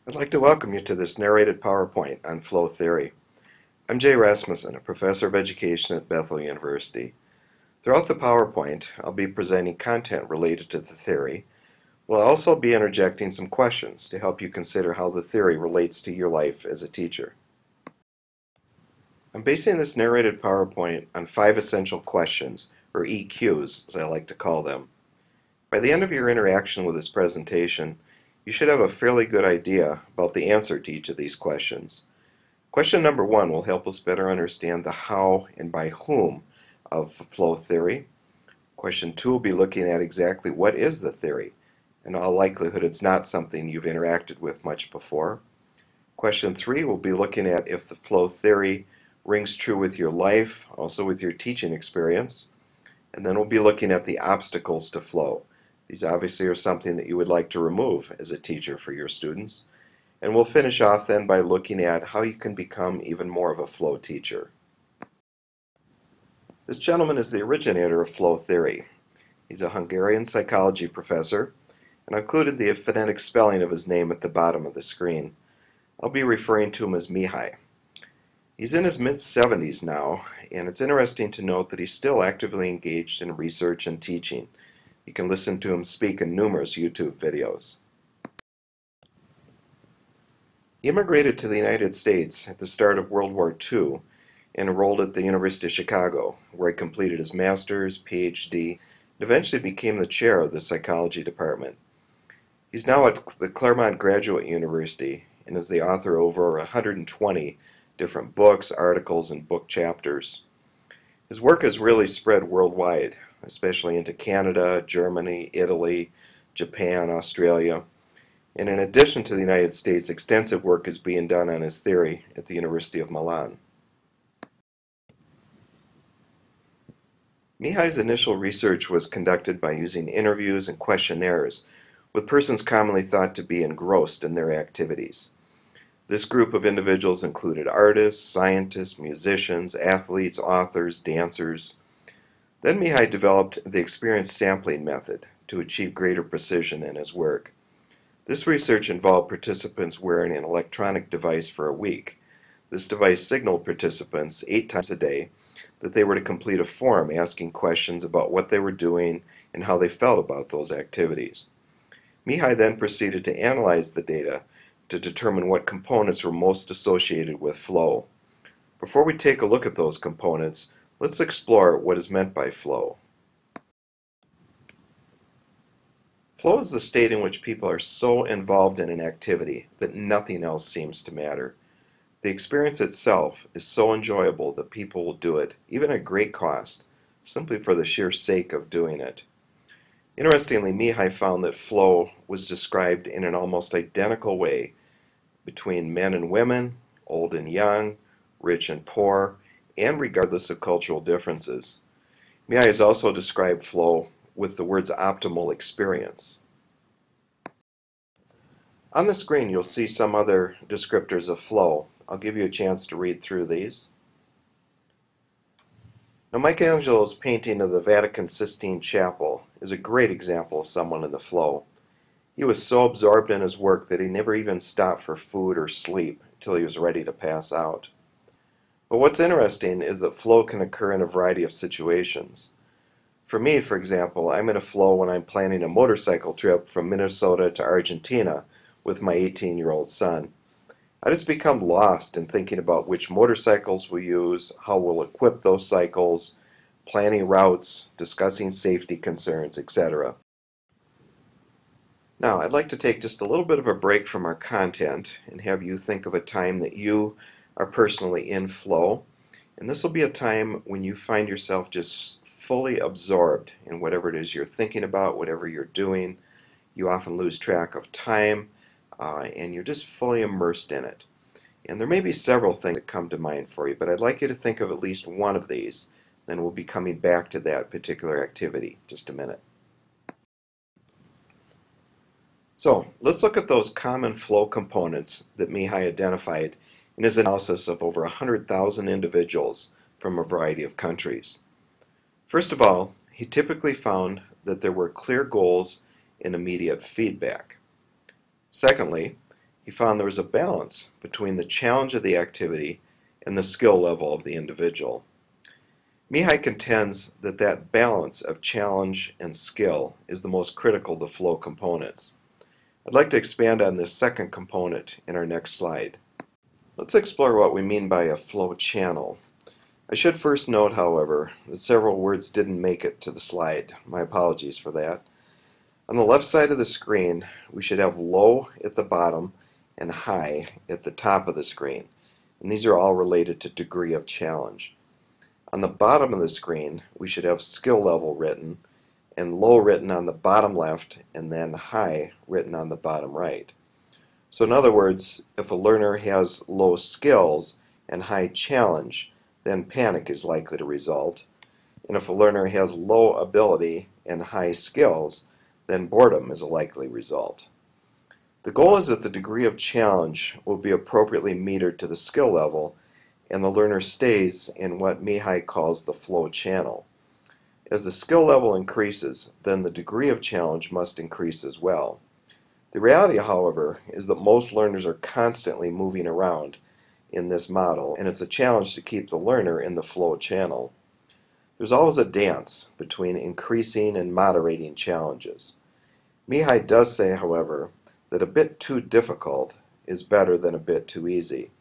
I'd like to welcome you to this narrated PowerPoint on flow theory. I'm Jay Rasmussen, a professor of education at Bethel University. Throughout the PowerPoint, I'll be presenting content related to the theory. We'll also be interjecting some questions to help you consider how the theory relates to your life as a teacher. I'm basing this narrated PowerPoint on 5 essential questions, or EQs as I like to call them. By the end of your interaction with this presentation, you should have a fairly good idea about the answer to each of these questions. Question number 1 will help us better understand the how and by whom of flow theory. Question 2 will be looking at exactly what is the theory. In all likelihood, it's not something you've interacted with much before. Question 3 will be looking at if the flow theory rings true with your life, also with your teaching experience. And then we'll be looking at the obstacles to flow. These obviously are something that you would like to remove as a teacher for your students. And we'll finish off then by looking at how you can become even more of a flow teacher. This gentleman is the originator of flow theory. He's a Hungarian psychology professor, and I've included the phonetic spelling of his name at the bottom of the screen. I'll be referring to him as Mihai. He's in his mid-70s now, and it's interesting to note that he's still actively engaged in research and teaching. You can listen to him speak in numerous YouTube videos. He immigrated to the United States at the start of World War II and enrolled at the University of Chicago, where he completed his master's, PhD, and eventually became the chair of the psychology department. He's now at the Claremont Graduate University and is the author of over 120 different books, articles, and book chapters. His work has really spread worldwide, especially into Canada, Germany, Italy, Japan, Australia. And in addition to the United States, extensive work is being done on his theory at the University of Milan. Mihai's initial research was conducted by using interviews and questionnaires with persons commonly thought to be engrossed in their activities. This group of individuals included artists, scientists, musicians, athletes, authors, dancers. Then Mihai developed the experience sampling method to achieve greater precision in his work. This research involved participants wearing an electronic device for a week. This device signaled participants 8 times a day that they were to complete a form asking questions about what they were doing and how they felt about those activities. Mihai then proceeded to analyze the data to determine what components were most associated with flow. Before we take a look at those components, let's explore what is meant by flow. Flow is the state in which people are so involved in an activity that nothing else seems to matter. The experience itself is so enjoyable that people will do it, even at great cost, simply for the sheer sake of doing it. Interestingly, Mihai found that flow was described in an almost identical way between men and women, old and young, rich and poor, and regardless of cultural differences. Mihai has also described flow with the words optimal experience. On the screen you'll see some other descriptors of flow. I'll give you a chance to read through these. Now, Michelangelo's painting of the Vatican Sistine Chapel is a great example of someone in the flow. He was so absorbed in his work that he never even stopped for food or sleep until he was ready to pass out. But what's interesting is that flow can occur in a variety of situations. For me, for example, I'm in a flow when I'm planning a motorcycle trip from Minnesota to Argentina with my 18-year-old son. I just become lost in thinking about which motorcycles we'll use, how we'll equip those cycles, planning routes, discussing safety concerns, etc. Now, I'd like to take just a little bit of a break from our content and have you think of a time that you are personally in flow. And this will be a time when you find yourself just fully absorbed in whatever it is you're thinking about, whatever you're doing. You often lose track of time, and you're just fully immersed in it. And there may be several things that come to mind for you, but I'd like you to think of at least one of these. Then we'll be coming back to that particular activity in just a minute. So let's look at those common flow components that Mihai identified in his analysis of over 100,000 individuals from a variety of countries. First of all, he typically found that there were clear goals and immediate feedback. Secondly, he found there was a balance between the challenge of the activity and the skill level of the individual. Mihai contends that that balance of challenge and skill is the most critical to flow components. I'd like to expand on this second component in our next slide. Let's explore what we mean by a flow channel. I should first note, however, that several words didn't make it to the slide. My apologies for that. On the left side of the screen, we should have low at the bottom and high at the top of the screen. And these are all related to degree of challenge. On the bottom of the screen, we should have skill level written, and low written on the bottom left, and then high written on the bottom right. So in other words, if a learner has low skills and high challenge, then panic is likely to result. And if a learner has low ability and high skills, then boredom is a likely result. The goal is that the degree of challenge will be appropriately metered to the skill level, and the learner stays in what Mihai calls the flow channel. As the skill level increases, then the degree of challenge must increase as well. The reality, however, is that most learners are constantly moving around in this model, and it's a challenge to keep the learner in the flow channel. There's always a dance between increasing and moderating challenges. Mihai does say, however, that a bit too difficult is better than a bit too easy.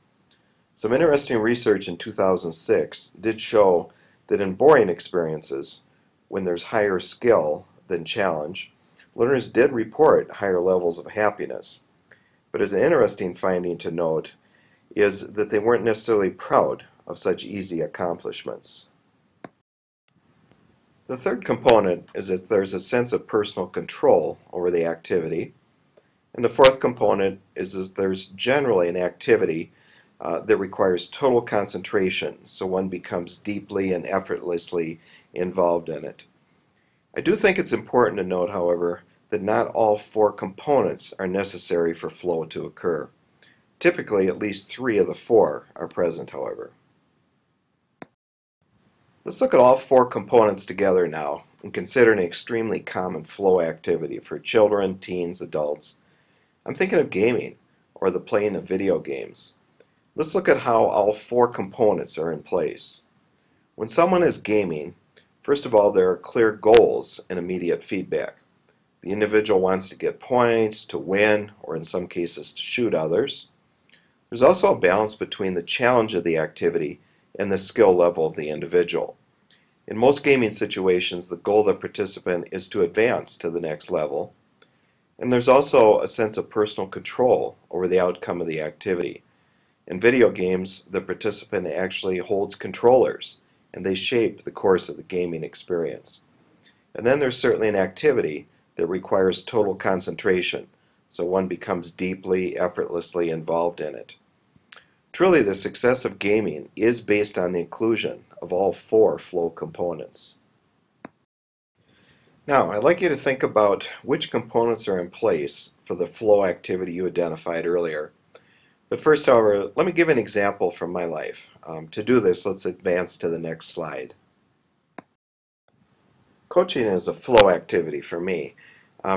Some interesting research in 2006 did show that in boring experiences, when there's higher skill than challenge, learners did report higher levels of happiness. But an interesting finding to note is that they weren't necessarily proud of such easy accomplishments. The third component is that there's a sense of personal control over the activity. And the fourth component is that there's generally an activity that requires total concentration, so one becomes deeply and effortlessly involved in it. I do think it's important to note, however, that not all four components are necessary for flow to occur. Typically, at least 3 of the 4 are present, however. Let's look at all 4 components together now and consider an extremely common flow activity for children, teens, adults. I'm thinking of gaming, or the playing of video games. Let's look at how all 4 components are in place. When someone is gaming, first of all, there are clear goals and immediate feedback. The individual wants to get points, to win, or in some cases to shoot others. There's also a balance between the challenge of the activity and the skill level of the individual. In most gaming situations, the goal of the participant is to advance to the next level. And there's also a sense of personal control over the outcome of the activity. In video games, the participant actually holds controllers, and they shape the course of the gaming experience. And then there's certainly an activity that requires total concentration, so one becomes deeply, effortlessly involved in it. Truly, the success of gaming is based on the inclusion of all 4 flow components. Now, I'd like you to think about which components are in place for the flow activity you identified earlier. But first, however, let me give an example from my life. To do this, let's advance to the next slide. Coaching is a flow activity for me.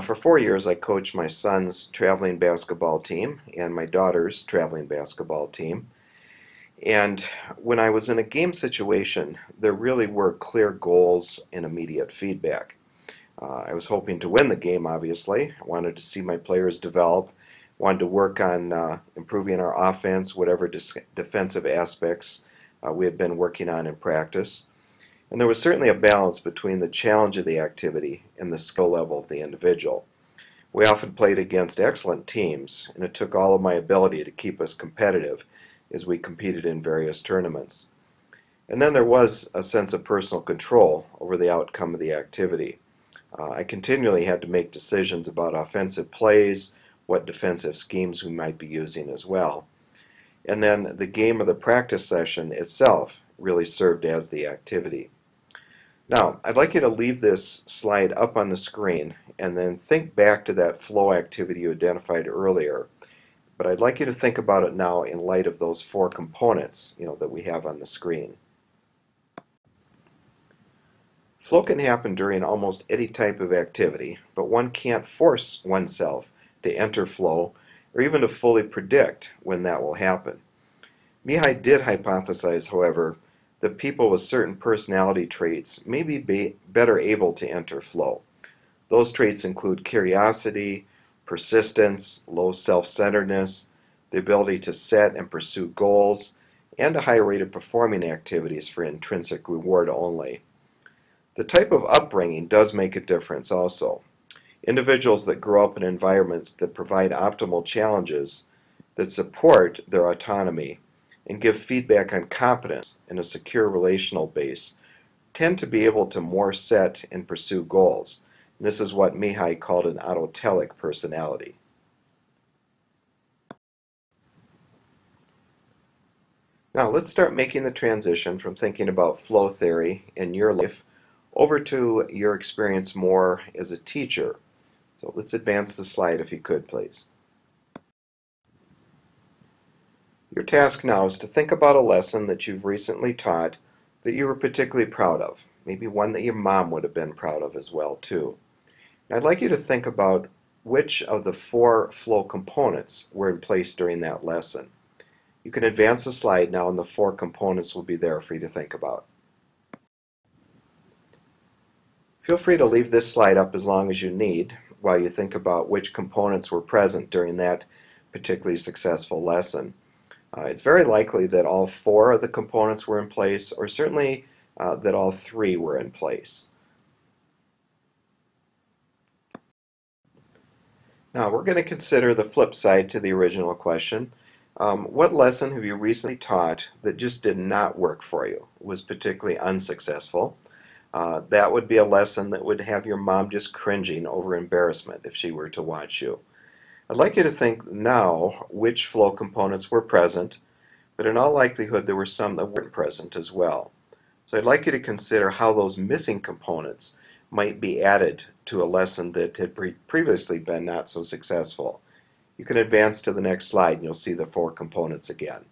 For 4 years, I coached my son's traveling basketball team and my daughter's traveling basketball team. And when I was in a game situation, there really were clear goals and immediate feedback. I was hoping to win the game, obviously. I wanted to see my players develop, wanted to work on improving our offense, whatever defensive aspects we had been working on in practice. And there was certainly a balance between the challenge of the activity and the skill level of the individual. We often played against excellent teams, and it took all of my ability to keep us competitive as we competed in various tournaments. And then there was a sense of personal control over the outcome of the activity. I continually had to make decisions about offensive plays, what defensive schemes we might be using as well. And then the game or the practice session itself really served as the activity. Now, I'd like you to leave this slide up on the screen and then think back to that flow activity you identified earlier. But I'd like you to think about it now in light of those 4 components, that we have on the screen. Flow can happen during almost any type of activity, but one can't force oneself to enter flow or even to fully predict when that will happen. Mihai did hypothesize, however, that people with certain personality traits may be better able to enter flow. Those traits include curiosity, persistence, low self-centeredness, the ability to set and pursue goals, and a high rate of performing activities for intrinsic reward only. The type of upbringing does make a difference also. Individuals that grow up in environments that provide optimal challenges that support their autonomy and give feedback on competence in a secure relational base tend to be able to more set and pursue goals. And this is what Mihai called an autotelic personality. Now let's start making the transition from thinking about flow theory in your life over to your experience more as a teacher. So let's advance the slide if you could, please. Your task now is to think about a lesson that you've recently taught that you were particularly proud of, maybe one that your mom would have been proud of as well too. And I'd like you to think about which of the 4 flow components were in place during that lesson. You can advance the slide now and the 4 components will be there for you to think about. Feel free to leave this slide up as long as you need while you think about which components were present during that particularly successful lesson. It's very likely that all 4 of the components were in place, or certainly that all 3 were in place. Now we're going to consider the flip side to the original question. What lesson have you recently taught that just did not work for you, was particularly unsuccessful? That would be a lesson that would have your mom just cringing over embarrassment if she were to watch you. I'd like you to think now which flow components were present, but in all likelihood there were some that weren't present as well. So I'd like you to consider how those missing components might be added to a lesson that had previously been not so successful. You can advance to the next slide and you'll see the 4 components again.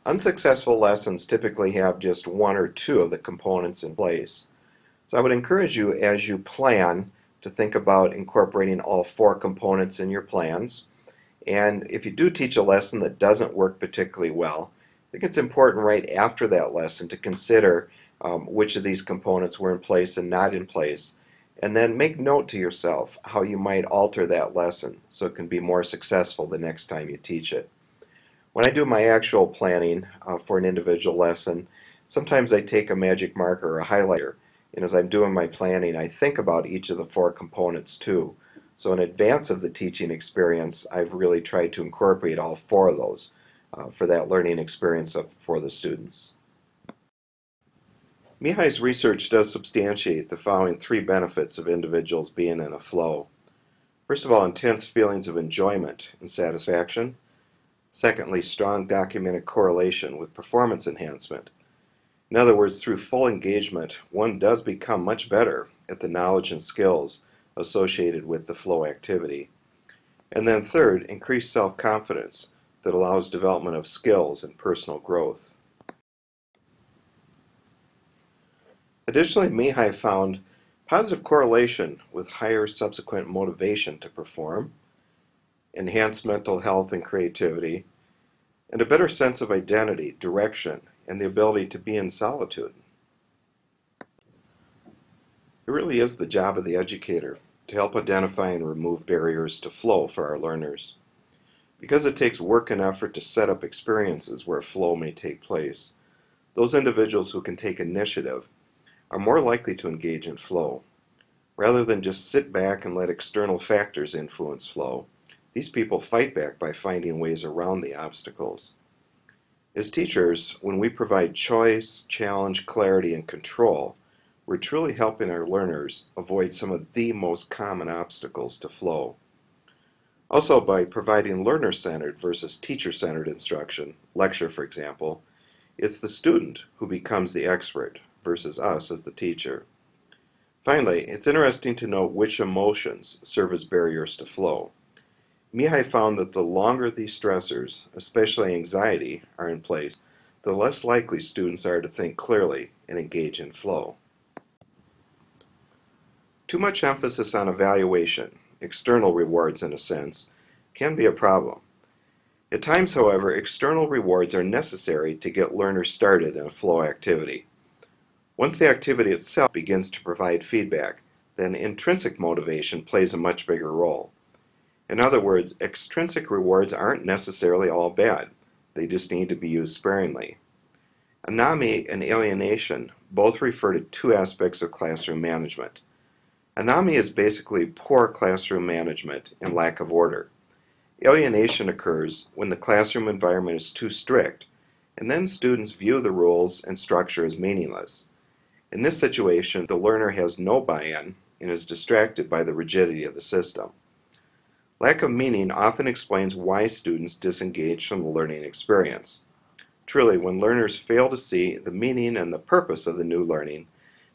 Unsuccessful lessons typically have just 1 or 2 of the components in place. So I would encourage you as you plan to think about incorporating all 4 components in your plans. And if you do teach a lesson that doesn't work particularly well, I think it's important right after that lesson to consider which of these components were in place and not in place, and then make note to yourself how you might alter that lesson so it can be more successful the next time you teach it. When I do my actual planning for an individual lesson, sometimes I take a magic marker or a highlighter, and as I'm doing my planning, I think about each of the 4 components too. So in advance of the teaching experience, I've really tried to incorporate all 4 of those for that learning experience for the students. Mihai's research does substantiate the following 3 benefits of individuals being in a flow. First of all, intense feelings of enjoyment and satisfaction. Secondly, strong documented correlation with performance enhancement. In other words, through full engagement, one does become much better at the knowledge and skills associated with the flow activity. And then third, increased self-confidence that allows development of skills and personal growth. Additionally, Mihai found positive correlation with higher subsequent motivation to perform, enhanced mental health and creativity, and a better sense of identity, direction, and the ability to be in solitude. It really is the job of the educator to help identify and remove barriers to flow for our learners. Because it takes work and effort to set up experiences where flow may take place, those individuals who can take initiative are more likely to engage in flow. Rather than just sit back and let external factors influence flow, these people fight back by finding ways around the obstacles. As teachers, when we provide choice, challenge, clarity, and control, we're truly helping our learners avoid some of the most common obstacles to flow. Also, by providing learner-centered versus teacher-centered instruction, lecture for example, it's the student who becomes the expert versus us as the teacher. Finally, it's interesting to note which emotions serve as barriers to flow. Mihai found that the longer these stressors, especially anxiety, are in place, the less likely students are to think clearly and engage in flow. Too much emphasis on evaluation, external rewards in a sense, can be a problem. At times, however, external rewards are necessary to get learners started in a flow activity. Once the activity itself begins to provide feedback, then intrinsic motivation plays a much bigger role. In other words, extrinsic rewards aren't necessarily all bad. They just need to be used sparingly. Anami and alienation both refer to two aspects of classroom management. Anami is basically poor classroom management and lack of order. Alienation occurs when the classroom environment is too strict, and then students view the rules and structure as meaningless. In this situation, the learner has no buy-in and is distracted by the rigidity of the system. Lack of meaning often explains why students disengage from the learning experience. Truly, when learners fail to see the meaning and the purpose of the new learning,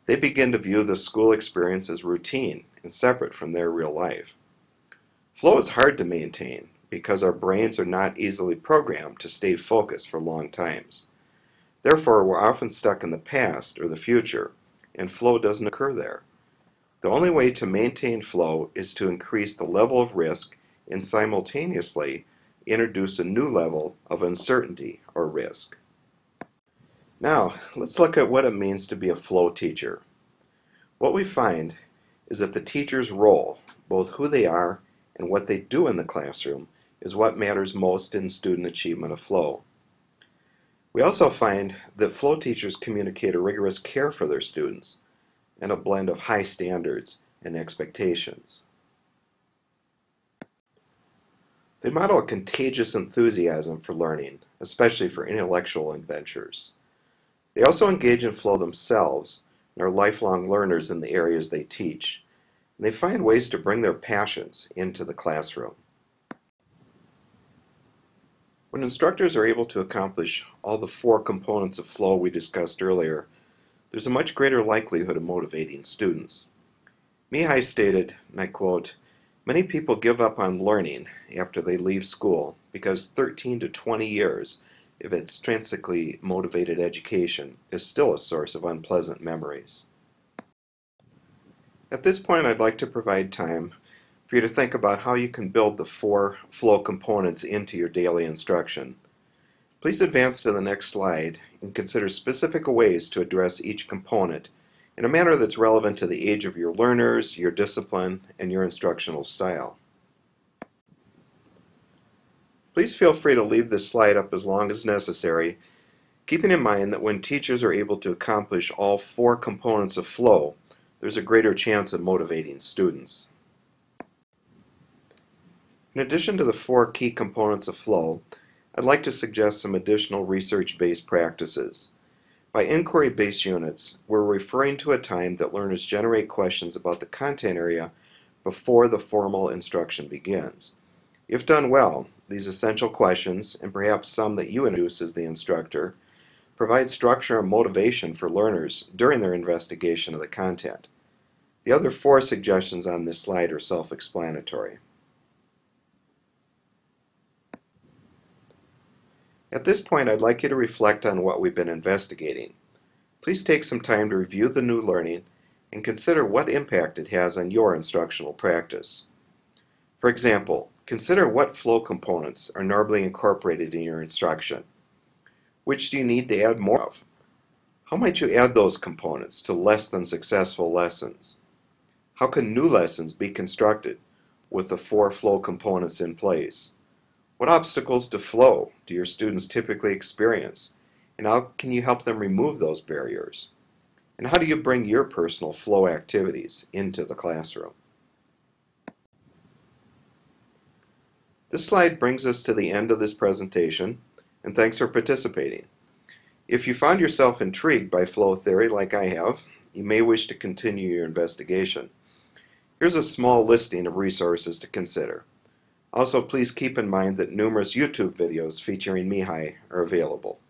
they begin to view the school experience as routine and separate from their real life. Flow is hard to maintain because our brains are not easily programmed to stay focused for long times. Therefore, we're often stuck in the past or the future, and flow doesn't occur there. The only way to maintain flow is to increase the level of risk and simultaneously introduce a new level of uncertainty or risk. Now, let's look at what it means to be a flow teacher. What we find is that the teacher's role, both who they are and what they do in the classroom, is what matters most in student achievement of flow. We also find that flow teachers communicate a rigorous care for their students and a blend of high standards and expectations. They model a contagious enthusiasm for learning, especially for intellectual adventures. They also engage in flow themselves and are lifelong learners in the areas they teach, and they find ways to bring their passions into the classroom. When instructors are able to accomplish all the 4 components of flow we discussed earlier, there's a much greater likelihood of motivating students. Mihai stated, and I quote, "Many people give up on learning after they leave school because 13 to 20 years of intrinsically motivated education is still a source of unpleasant memories." At this point, I'd like to provide time for you to think about how you can build the 4 flow components into your daily instruction. Please advance to the next slide and consider specific ways to address each component in a manner that's relevant to the age of your learners, your discipline, and your instructional style. Please feel free to leave this slide up as long as necessary, keeping in mind that when teachers are able to accomplish all 4 components of flow, there's a greater chance of motivating students. In addition to the 4 key components of flow, I'd like to suggest some additional research-based practices. By inquiry-based units, we're referring to a time that learners generate questions about the content area before the formal instruction begins. If done well, these essential questions, and perhaps some that you introduce as the instructor, provide structure and motivation for learners during their investigation of the content. The other 4 suggestions on this slide are self-explanatory. At this point, I'd like you to reflect on what we've been investigating. Please take some time to review the new learning and consider what impact it has on your instructional practice. For example, consider what flow components are normally incorporated in your instruction. Which do you need to add more of? How might you add those components to less than successful lessons? How can new lessons be constructed with the 4 flow components in place? What obstacles to flow do your students typically experience, and how can you help them remove those barriers? And how do you bring your personal flow activities into the classroom? This slide brings us to the end of this presentation, and thanks for participating. If you found yourself intrigued by flow theory like I have, you may wish to continue your investigation. Here's a small listing of resources to consider. Also, please keep in mind that numerous YouTube videos featuring Mihai are available.